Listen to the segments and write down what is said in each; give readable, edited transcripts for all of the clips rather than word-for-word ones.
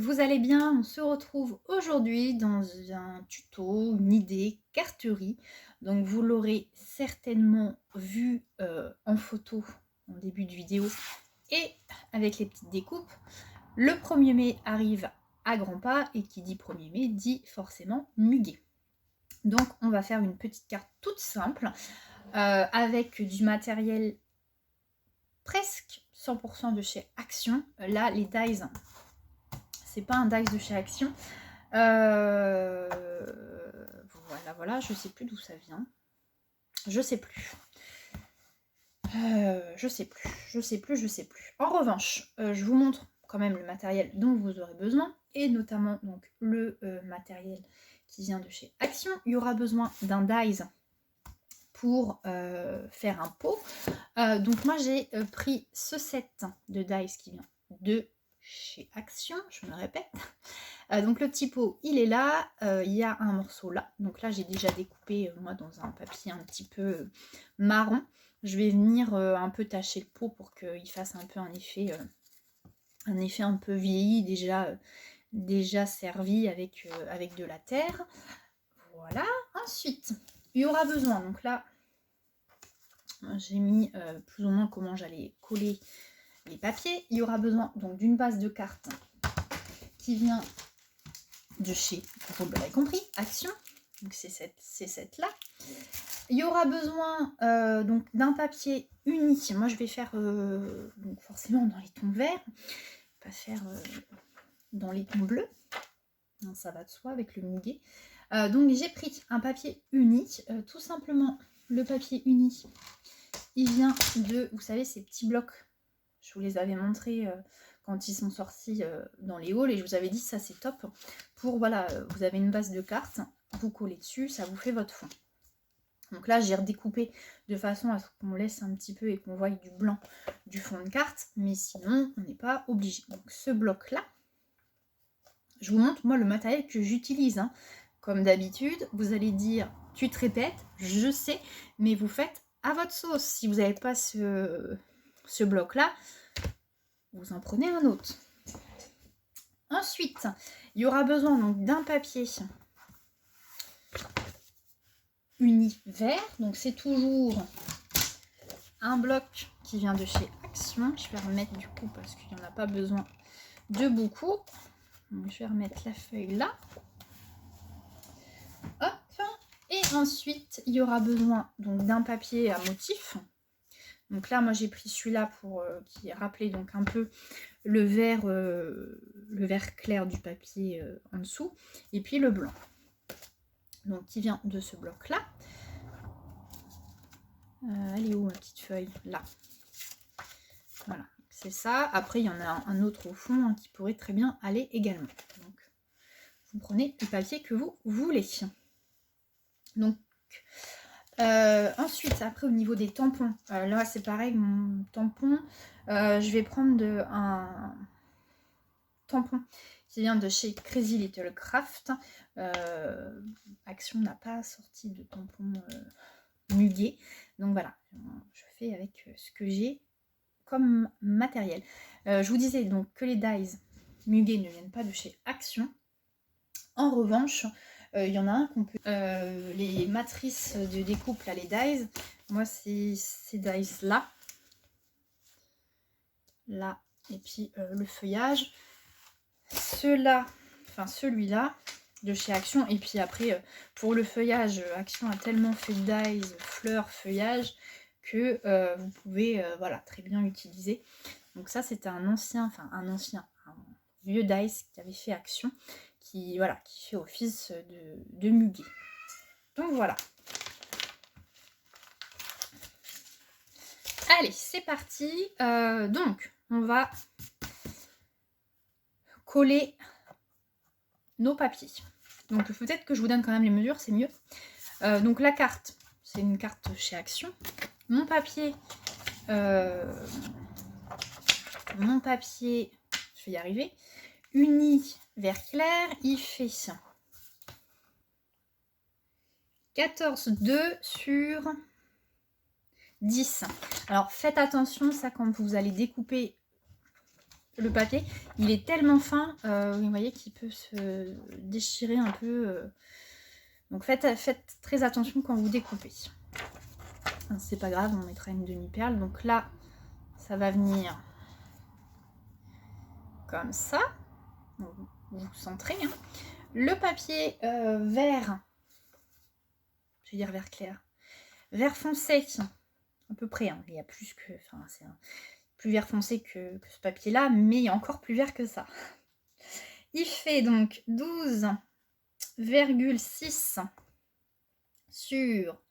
vous allez bien? On se retrouve aujourd'hui dans un tuto, une idée, carterie. Donc vous l'aurez certainement vu en photo en début de vidéo et avec les petites découpes. Le 1er mai arrive à grands pas et qui dit 1er mai dit forcément muguet. Donc on va faire une petite carte toute simple avec du matériel presque 100% de chez Action. Là les dies, c'est pas un dies de chez Action. Voilà, je sais plus d'où ça vient. Je sais plus. Je sais plus. En revanche, je vous montre quand même le matériel dont vous aurez besoin, et notamment donc le matériel qui vient de chez Action. Il y aura besoin d'un dies pour faire un pot. Donc moi j'ai pris ce set de dies qui vient de chez Action, je me répète. Donc le petit pot il est là, il y a un morceau là, donc là j'ai déjà découpé moi dans un papier un petit peu marron. Je vais venir un peu tacher le pot pour qu'il fasse un peu un effet un peu vieilli, déjà servi avec de la terre. Voilà. Ensuite il y aura besoin, donc là j'ai mis plus ou moins comment j'allais coller les papiers. Il y aura besoin donc d'une base de cartes qui vient de chez, vous l'avez compris, Action. Donc c'est cette là. Il y aura besoin donc d'un papier uni. Moi je vais faire donc forcément dans les tons verts, pas faire dans les tons bleus. Non, ça va de soi avec le muguet. Donc j'ai pris un papier uni, tout simplement le papier uni. Il vient de, vous savez, ces petits blocs. Je vous les avais montrés quand ils sont sortis dans les hauls et je vous avais dit ça c'est top pour, voilà, vous avez une base de cartes, vous collez dessus, ça vous fait votre fond. Donc là j'ai redécoupé de façon à ce qu'on laisse un petit peu et qu'on voie du blanc du fond de carte, mais sinon on n'est pas obligé. Donc ce bloc là, je vous montre moi le matériel que j'utilise, hein. Comme d'habitude, vous allez dire tu te répètes, je sais, mais vous faites à votre sauce. Si vous n'avez pas ce bloc là, vous en prenez un autre. Ensuite, il y aura besoin donc d'un papier uni vert. Donc c'est toujours un bloc qui vient de chez Action. Je vais remettre du coup parce qu'il n'y en a pas besoin de beaucoup. Donc, je vais remettre la feuille là. Hop. Et ensuite, il y aura besoin donc d'un papier à motif. Donc là, moi j'ai pris celui-là pour qui rappelait donc un peu le vert clair du papier en dessous, et puis le blanc. Donc qui vient de ce bloc-là. Elle est où ma petite feuille? Là. Voilà, c'est ça. Après, il y en a un autre au fond hein, qui pourrait très bien aller également. Donc, vous prenez le papier que vous voulez. Donc, ensuite, après au niveau des tampons, là c'est pareil, mon tampon, je vais prendre un tampon qui vient de chez Crazy Little Craft. Action n'a pas sorti de tampon muguet, donc voilà, je fais avec ce que j'ai comme matériel. Je vous disais donc que les dies muguet ne viennent pas de chez Action. En revanche, il y en a un qu'on peut... les matrices de découpe, là, les dies, moi c'est ces dies là. Là, et puis le feuillage. Ceux-là, enfin celui-là, de chez Action. Et puis après, pour le feuillage, Action a tellement fait de dies, fleurs, feuillage, que vous pouvez voilà, très bien l'utiliser. Donc ça, c'était un vieux dies qui avait fait Action, qui fait office de muguet. Donc voilà. Allez, c'est parti. Donc, on va coller nos papiers. Donc peut-être que je vous donne quand même les mesures, c'est mieux. Donc la carte, c'est une carte chez Action. Mon papier, je vais y arriver, uni vert clair, il fait 14,2 sur 10. Alors faites attention, ça quand vous allez découper le papier, il est tellement fin, vous voyez, qu'il peut se déchirer un peu. Donc faites très attention quand vous découpez. C'est pas grave, on mettra une demi-perle. Donc là, ça va venir comme ça. Donc, vous centrez. Hein. Le papier vert, je vais dire vert clair, vert foncé, à peu près. Hein. Il y a plus que... Enfin, c'est plus vert foncé que ce papier-là, mais il y a encore plus vert que ça. Il fait donc 12,6 sur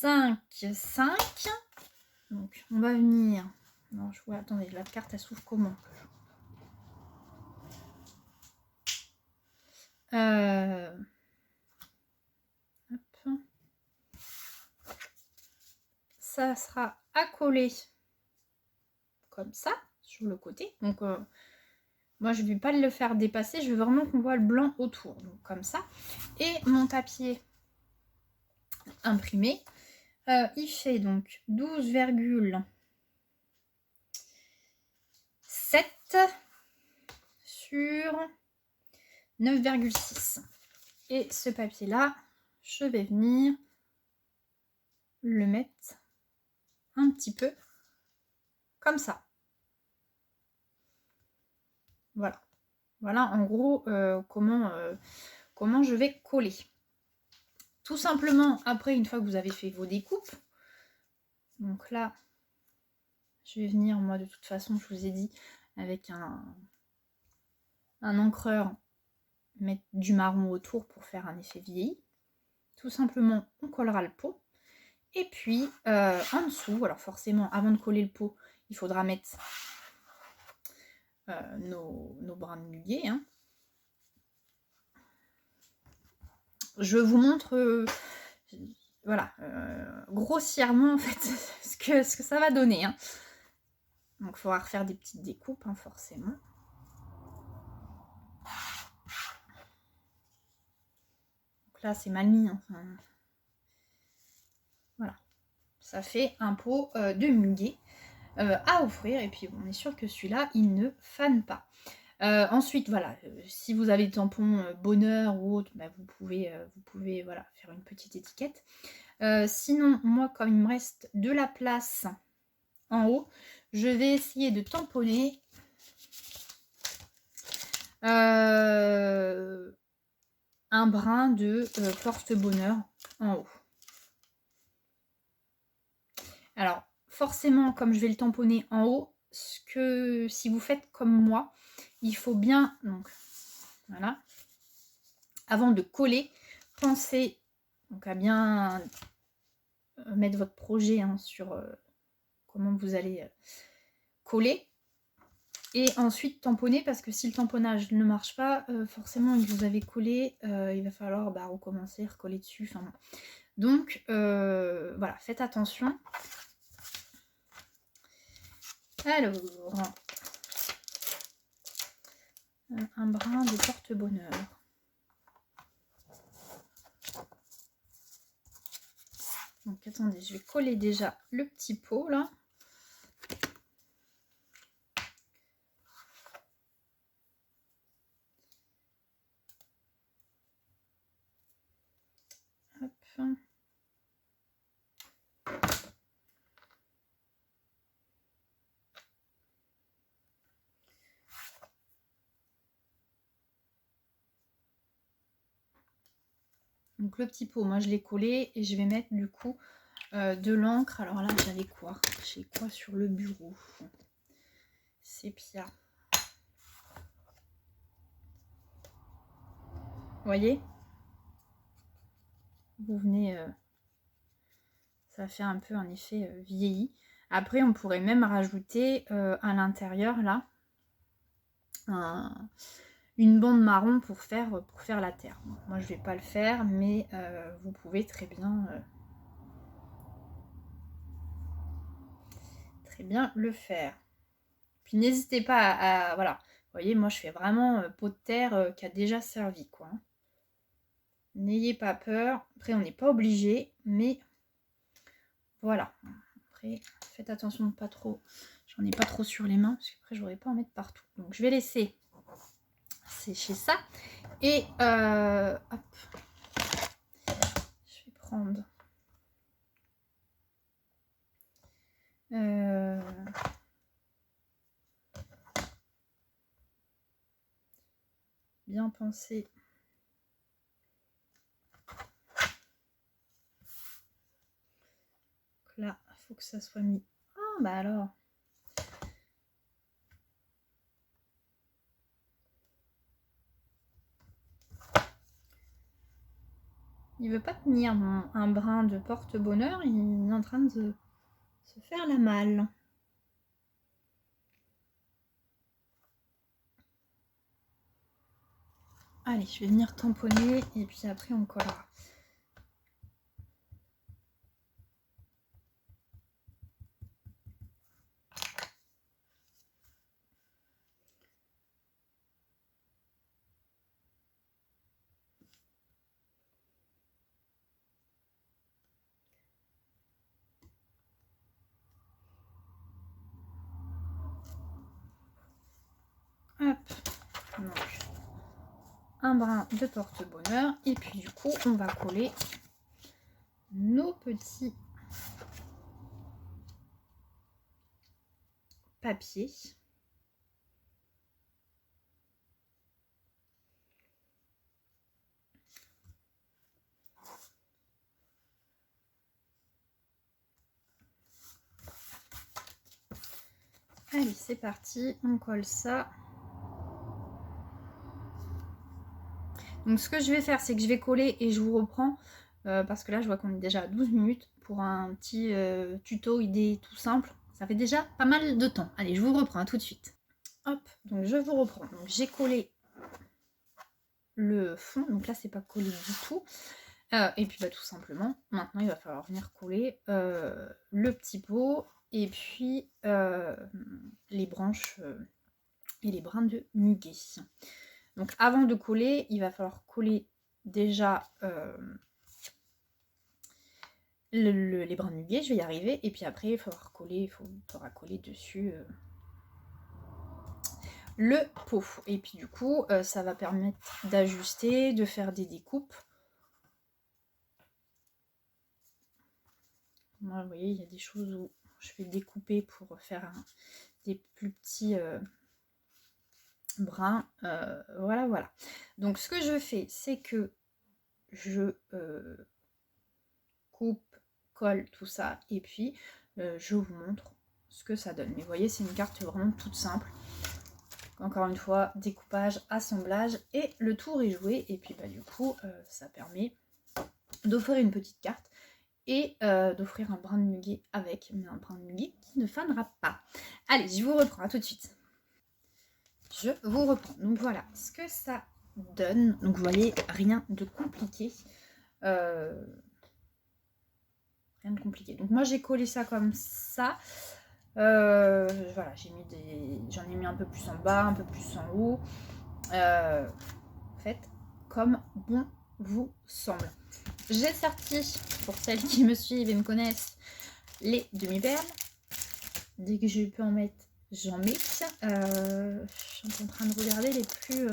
5,5. Donc on va venir... Non, je vois, attendez, la carte elle s'ouvre comment? Hop. Ça sera accolé comme ça, sur le côté. Donc moi je ne vais pas le faire dépasser, je veux vraiment qu'on voit le blanc autour. Donc comme ça. Et mon papier imprimé, il fait donc 12,7 sur 9,6. Et ce papier là, je vais venir le mettre un petit peu comme ça. Voilà. Voilà en gros comment je vais coller. Tout simplement, après, une fois que vous avez fait vos découpes, donc là, je vais venir, moi de toute façon, je vous ai dit, avec un encreur, mettre du marron autour pour faire un effet vieilli. Tout simplement, on collera le pot. Et puis, en dessous, alors forcément, avant de coller le pot, il faudra mettre nos brins de muguet. Hein. Je vous montre, voilà, grossièrement, en fait, ce que ça va donner. Hein. Donc, il faudra refaire des petites découpes, hein, forcément. Donc là, c'est mal mis. Hein. Enfin, voilà. Ça fait un pot de muguet à offrir. Et puis, on est sûr que celui-là, il ne fane pas. Ensuite, voilà, si vous avez le tampon bonheur ou autre, bah, vous pouvez voilà, faire une petite étiquette. Sinon, moi, comme il me reste de la place en haut, je vais essayer de tamponner un brin de porte-bonheur en haut. Alors, forcément, comme je vais le tamponner en haut, si vous faites comme moi, il faut bien, donc, voilà, avant de coller, pensez donc, à bien mettre votre projet hein, sur comment vous allez coller. Et ensuite tamponner, parce que si le tamponnage ne marche pas, forcément, vous avez collé, il va falloir recommencer, recoller dessus. Enfin, bon. Donc, voilà, faites attention. Alors, un brin de porte-bonheur. Donc, attendez, je vais coller déjà le petit pot, là. Hop. Donc le petit pot, moi je l'ai collé et je vais mettre du coup de l'encre. Alors là j'avais quoi? J'ai quoi sur le bureau? Sépia. Vous voyez? Vous venez... ça fait un peu un effet vieilli. Après on pourrait même rajouter à l'intérieur là une bande marron pour faire la terre. Moi je vais pas le faire, mais vous pouvez très bien le faire. Puis n'hésitez pas à voilà. Vous voyez, moi je fais vraiment pot de terre qui a déjà servi quoi. N'ayez pas peur. Après on n'est pas obligé, mais voilà. Après faites attention de pas trop. J'ai J'en ai pas trop sur les mains parce qu'après je n'aurais pas en mettre partout. Donc je vais laisser sécher ça. Et hop, je vais prendre bien penser. Là, il faut que ça soit mis. Ah bah alors. Il veut pas tenir un brin de porte-bonheur, il est en train de se faire la malle. Allez, je vais venir tamponner et puis après on collera. Hop, donc un brin de porte-bonheur et puis du coup on va coller nos petits papiers. Allez, c'est parti, on colle ça. Donc ce que je vais faire, c'est que je vais coller et je vous reprends parce que là je vois qu'on est déjà à 12 minutes pour un petit tuto idée tout simple. Ça fait déjà pas mal de temps. Allez, je vous reprends tout de suite. Hop, donc je vous reprends. Donc j'ai collé le fond, donc là c'est pas collé du tout. Et puis bah tout simplement, maintenant il va falloir venir coller le petit pot et puis les branches et les brins de muguet. Donc avant de coller, il va falloir coller déjà les brins de muguet, je vais y arriver, et puis après il faudra coller dessus le pot. Et puis du coup, ça va permettre d'ajuster, de faire des découpes. Moi, vous voyez, il y a des choses où je vais découper pour faire des plus petits brins. Voilà. Donc ce que je fais, c'est que je coupe, colle tout ça, et puis je vous montre ce que ça donne. Mais vous voyez, c'est une carte vraiment toute simple. Encore une fois, découpage, assemblage, et le tour est joué. Et puis bah du coup, ça permet d'offrir une petite carte et d'offrir un brin de muguet avec, mais un brin de muguet qui ne fanera pas. Allez, je vous reprends, à tout de suite. Je vous reprends. Donc voilà ce que ça donne. Donc vous voyez, rien de compliqué. Rien de compliqué. Donc moi j'ai collé ça comme ça. Voilà, j'en ai mis un peu plus en bas, un peu plus en haut. Faites comme bon vous semble. J'ai sorti, pour celles qui me suivent et me connaissent, les demi-perles. Dès que je peux en mettre, j'en mets. Je suis en train de regarder les plus...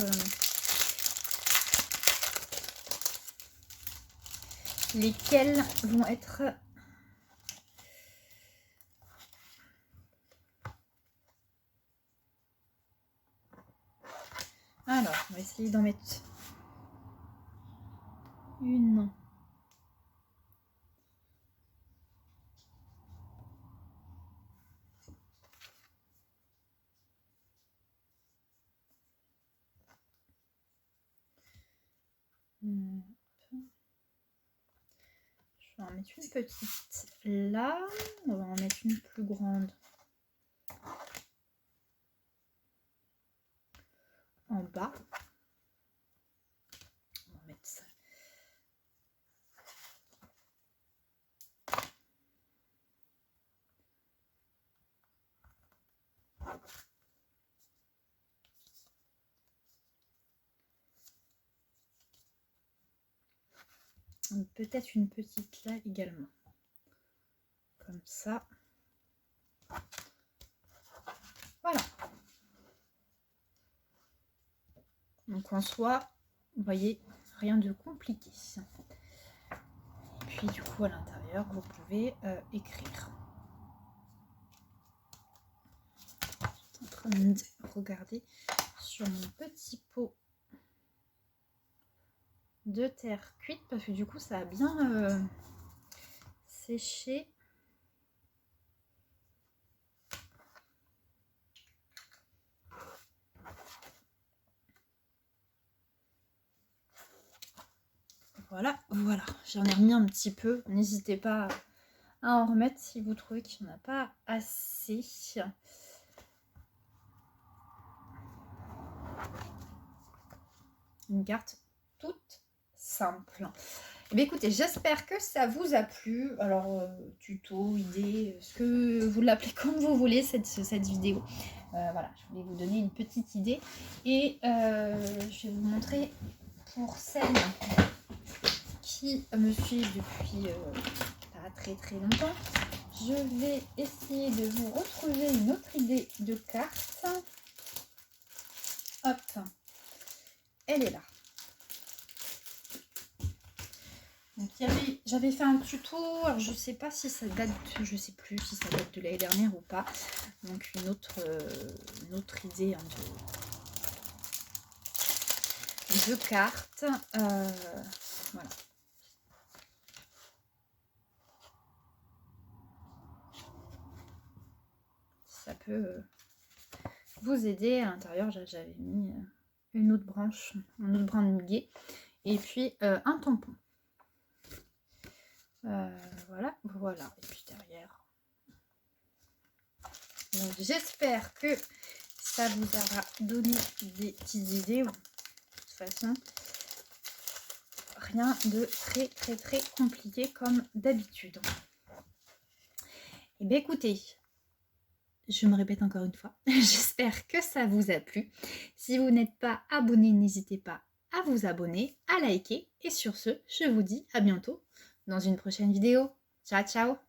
lesquels vont être... Alors, on va essayer d'en mettre une. Je vais en mettre une petite là. On va en mettre une plus grande en bas. On va mettre ça. Peut-être une petite là également. Comme ça. Donc en soi, vous voyez, rien de compliqué. Et puis du coup à l'intérieur, vous pouvez écrire. Je suis en train de regarder sur mon petit pot de terre cuite parce que du coup ça a bien séché. Voilà, voilà, j'en ai remis un petit peu. N'hésitez pas à en remettre si vous trouvez qu'il n'y en a pas assez. Une carte toute simple. Et bien écoutez, j'espère que ça vous a plu. Alors, tuto, idée, ce que vous l'appelez comme vous voulez, cette vidéo. Voilà, je voulais vous donner une petite idée. Et je vais vous montrer pour celles qui me suivent depuis pas très longtemps. Je vais essayer de vous retrouver une autre idée de carte. Hop, elle est là. Donc j'avais fait un tuto, alors je sais pas si ça date, je sais plus si ça date de l'année dernière ou pas. Donc une autre idée hein, de cartes. Voilà. Ça peut vous aider. À l'intérieur, j'avais mis une autre branche, un autre brin de muguet, et puis un tampon. Voilà. Et puis derrière. Donc j'espère que ça vous aura donné des petites idées. De toute façon, rien de très compliqué comme d'habitude. Et bien écoutez, je me répète encore une fois, j'espère que ça vous a plu. Si vous n'êtes pas abonné, n'hésitez pas à vous abonner, à liker. Et sur ce, je vous dis à bientôt dans une prochaine vidéo. Ciao, ciao!